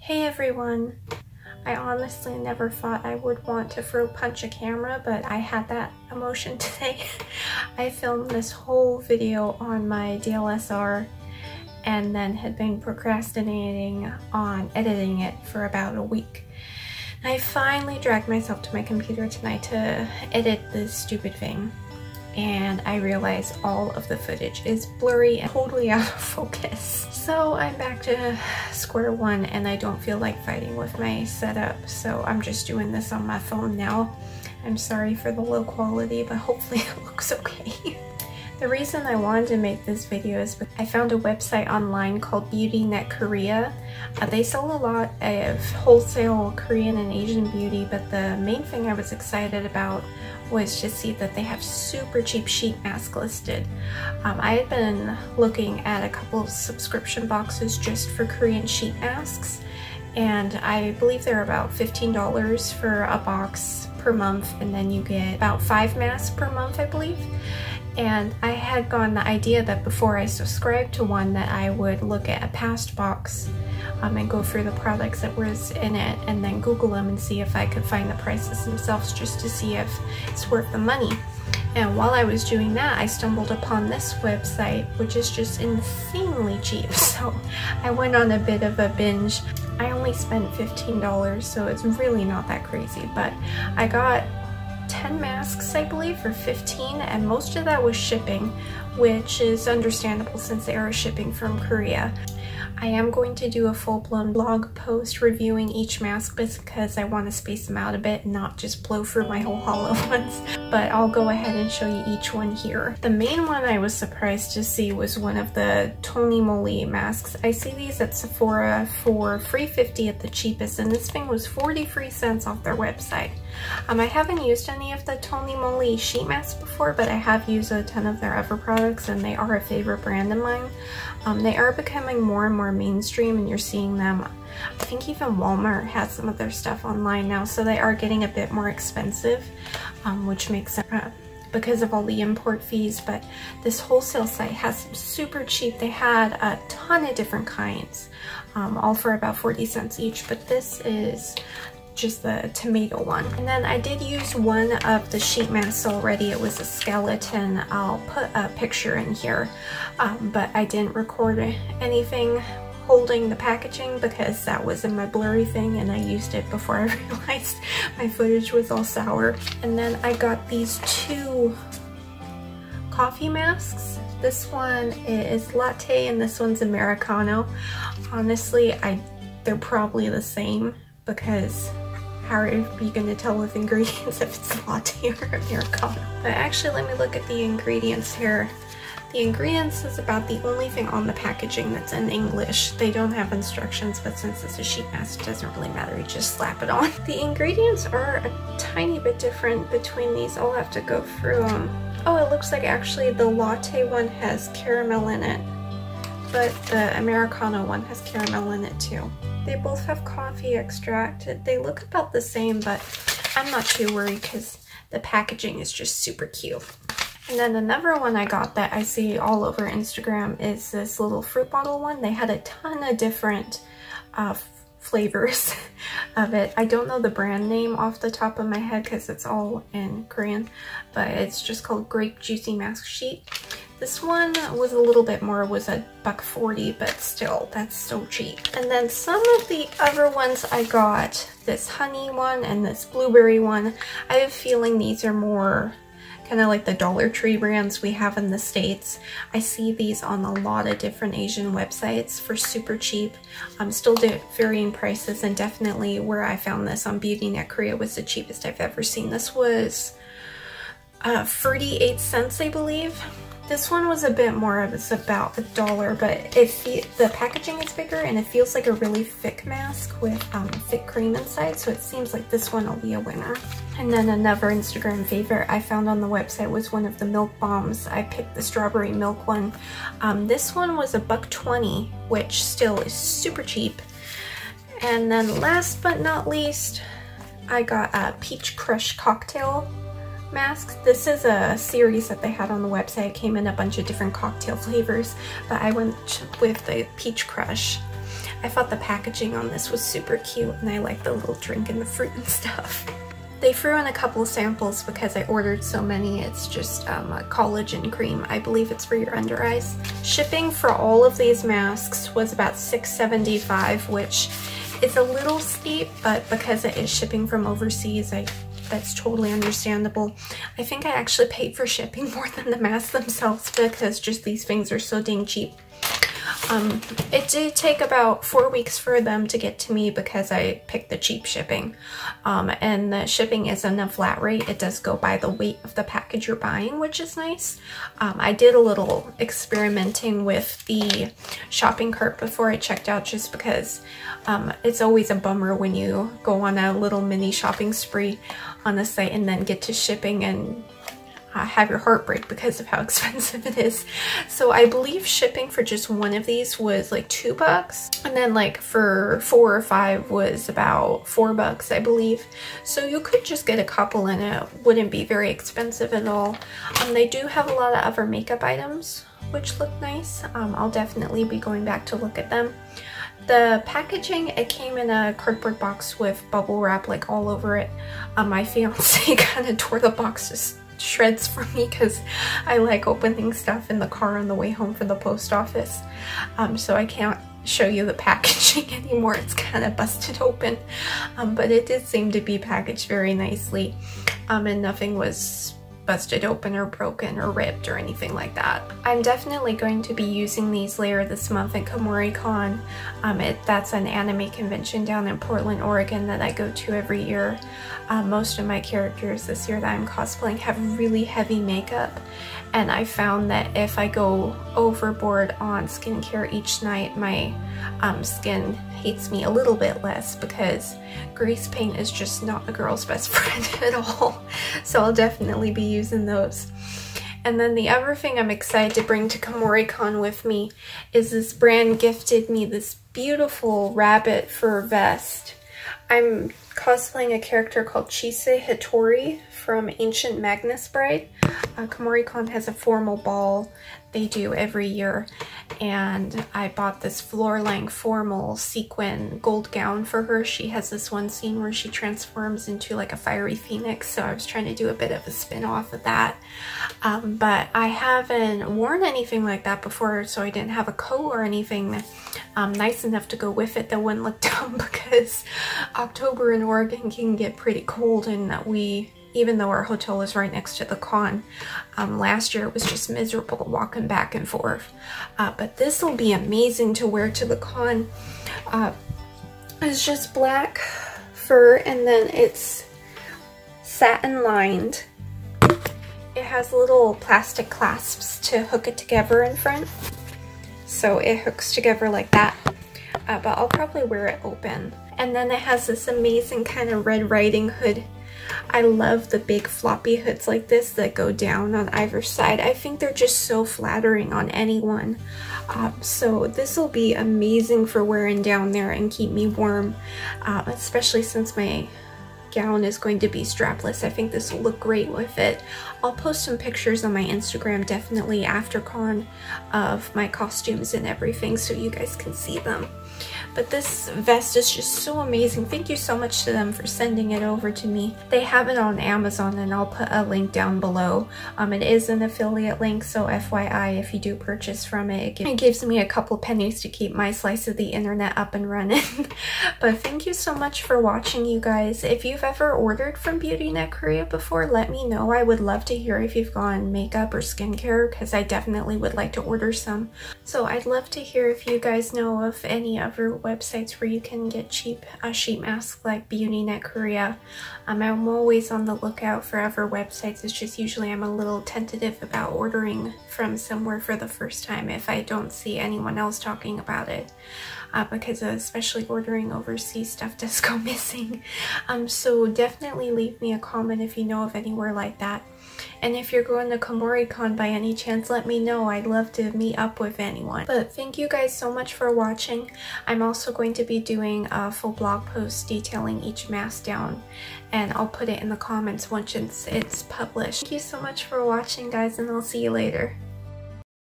Hey everyone! I honestly never thought I would want to throw punch a camera, but I had that emotion today. I filmed this whole video on my DSLR and then had been procrastinating on editing it for about a week. I finally dragged myself to my computer tonight to edit this stupid thing, and I realized all of the footage is blurry and totally out of focus. So I'm back to square one and I don't feel like fighting with my setup, so I'm just doing this on my phone now. I'm sorry for the low quality, but hopefully it looks okay. The reason I wanted to make this video is because I found a website online called BeautyNet Korea. They sell a lot of wholesale Korean and Asian beauty, but the main thing I was excited about was to see that they have super cheap sheet masks listed. I had been looking at a couple of subscription boxes just for Korean sheet masks, and I believe they're about $15 for a box per month, and then you get about 5 masks per month, I believe. And I had gotten the idea that before I subscribed to one that I would look at a past box and go through the products that was in it and then Google them and see if I could find the prices themselves just to see if it's worth the money. And while I was doing that, I stumbled upon this website, which is just insanely cheap. So I went on a bit of a binge. I only spent $15, so it's really not that crazy, but I got 10 masks, I believe, for $15, and most of that was shipping, which is understandable since they are shipping from Korea. I am going to do a full-blown blog post reviewing each mask because I want to space them out a bit and not just blow through my whole haul at once, but I'll go ahead and show you each one here. The main one I was surprised to see was one of the Tony Moly masks. I see these at Sephora for $3.50 at the cheapest, and this thing was 43 cents off their website. I haven't used any of the Tony Moly sheet masks before, but I have used a ton of their other products and they are a favorite brand of mine. They are becoming more and more mainstream, and you're seeing them. I think even Walmart has some of their stuff online now, so they are getting a bit more expensive, which makes sense because of all the import fees. But this wholesale site has some super cheap. They had a ton of different kinds, all for about 40 cents each, but this is just the tomato one. And then I did use one of the sheet masks already. It was a skeleton. I'll put a picture in here, but I didn't record anything holding the packaging because that was in my blurry thing and I used it before I realized my footage was all sour. And then I got these two coffee masks. This one is latte and this one's Americano. Honestly, they're probably the same because how are you going to tell with ingredients if it's latte or Americano? But actually, let me look at the ingredients here. The ingredients is about the only thing on the packaging that's in English. They don't have instructions, but since it's a sheet mask, it doesn't really matter. You just slap it on. The ingredients are a tiny bit different between these. I'll have to go through them. Oh, it looks like actually the latte one has caramel in it, but the Americano one has caramel in it too. They both have coffee extract. They look about the same, but I'm not too worried because the packaging is just super cute. And then another one I got that I see all over Instagram is this little fruit bottle one. They had a ton of different flavors of it. I don't know the brand name off the top of my head because it's all in Korean, but it's just called Grape Juicy Mask Sheet. This one was a little bit more, was $1.40, but still, that's so cheap. And then some of the other ones I got, this honey one and this blueberry one, I have a feeling these are more kind of like the Dollar Tree brands we have in the States. I see these on a lot of different Asian websites for super cheap. Still varying prices, and definitely where I found this on BeautyNet Korea was the cheapest I've ever seen. This was 38 cents, I believe. This one was a bit more, it was about $1, but the packaging is bigger and it feels like a really thick mask with thick cream inside, so it seems like this one will be a winner. And then another Instagram favorite I found on the website was one of the milk bombs. I picked the strawberry milk one. This one was $1.20, which still is super cheap. And then last but not least, I got a peach crush cocktail masks. This is a series that they had on the website. It came in a bunch of different cocktail flavors, but I went with the peach crush. I thought the packaging on this was super cute, and I like the little drink and the fruit and stuff. They threw in a couple samples because I ordered so many. It's just a collagen cream. I believe it's for your under eyes. Shipping for all of these masks was about $6.75, which is a little steep, but because it is shipping from overseas, that's totally understandable. I think I actually paid for shipping more than the masks themselves because just these things are so dang cheap. It did take about 4 weeks for them to get to me because I picked the cheap shipping. And the shipping isn't a flat rate. It does go by the weight of the package you're buying, which is nice. I did a little experimenting with the shopping cart before I checked out just because it's always a bummer when you go on a little mini shopping spree on the site and then get to shipping and have your heart break because of how expensive it is. So I believe shipping for just one of these was like $2, and then like for 4 or 5 was about $4, I believe. So you could just get a couple and it wouldn't be very expensive at all. They do have a lot of other makeup items which look nice. I'll definitely be going back to look at them. The packaging, it came in a cardboard box with bubble wrap like all over it. My fiance kind of tore the box to shreds for me because I like opening stuff in the car on the way home from the post office. So I can't show you the packaging anymore. It's kind of busted open. But it did seem to be packaged very nicely. And nothing was busted open or broken or ripped or anything like that. I'm definitely going to be using these later this month at KomoriCon. That's an anime convention down in Portland, Oregon that I go to every year. Most of my characters this year that I'm cosplaying have really heavy makeup, and I found that if I go overboard on skincare each night, my skin hates me a little bit less because grease paint is just not a girl's best friend at all. So I'll definitely be using those. And then the other thing I'm excited to bring to KomoriCon with me is this brand gifted me this beautiful rabbit fur vest. I'm cosplaying a character called Chise Hitori from Ancient Magnus Bride. KomoriCon has a formal ball they do every year, and I bought this floor-length formal sequin gold gown for her. She has this one scene where she transforms into like a fiery phoenix, so I was trying to do a bit of a spin-off of that. But I haven't worn anything like that before, so I didn't have a coat or anything nice enough to go with it that wouldn't look dumb, because October in Oregon can get pretty cold, and even though our hotel is right next to the con, last year it was just miserable walking back and forth. But this will be amazing to wear to the con. It's just black fur, and then it's satin lined. It has little plastic clasps to hook it together in front, so it hooks together like that. But I'll probably wear it open. And then it has this amazing kind of Red Riding Hood. I love the big floppy hoods like this that go down on either side. I think they're just so flattering on anyone. So this will be amazing for wearing down there and keep me warm, especially since my gown is going to be strapless. I think this will look great with it. I'll post some pictures on my Instagram definitely after con of my costumes and everything so you guys can see them. But this vest is just so amazing. Thank you so much to them for sending it over to me. They have it on Amazon, and I'll put a link down below. It is an affiliate link, so FYI, if you do purchase from it, it gives me a couple pennies to keep my slice of the internet up and running. But thank you so much for watching, you guys. If you've ever ordered from BeautyNet Korea before, let me know. I would love to hear if you've gone makeup or skincare, because I definitely would like to order some. So I'd love to hear if you guys know of any other websites where you can get cheap sheet masks like BeautyNet Korea. I'm always on the lookout for other websites. It's just usually I'm a little tentative about ordering from somewhere for the first time if I don't see anyone else talking about it. Because especially ordering overseas stuff does go missing. So definitely leave me a comment if you know of anywhere like that. And if you're going to KomoriCon by any chance, let me know. I'd love to meet up with anyone. But thank you guys so much for watching. I'm also going to be doing a full blog post detailing each mask down, and I'll put it in the comments once it's published. Thank you so much for watching, guys, and I'll see you later.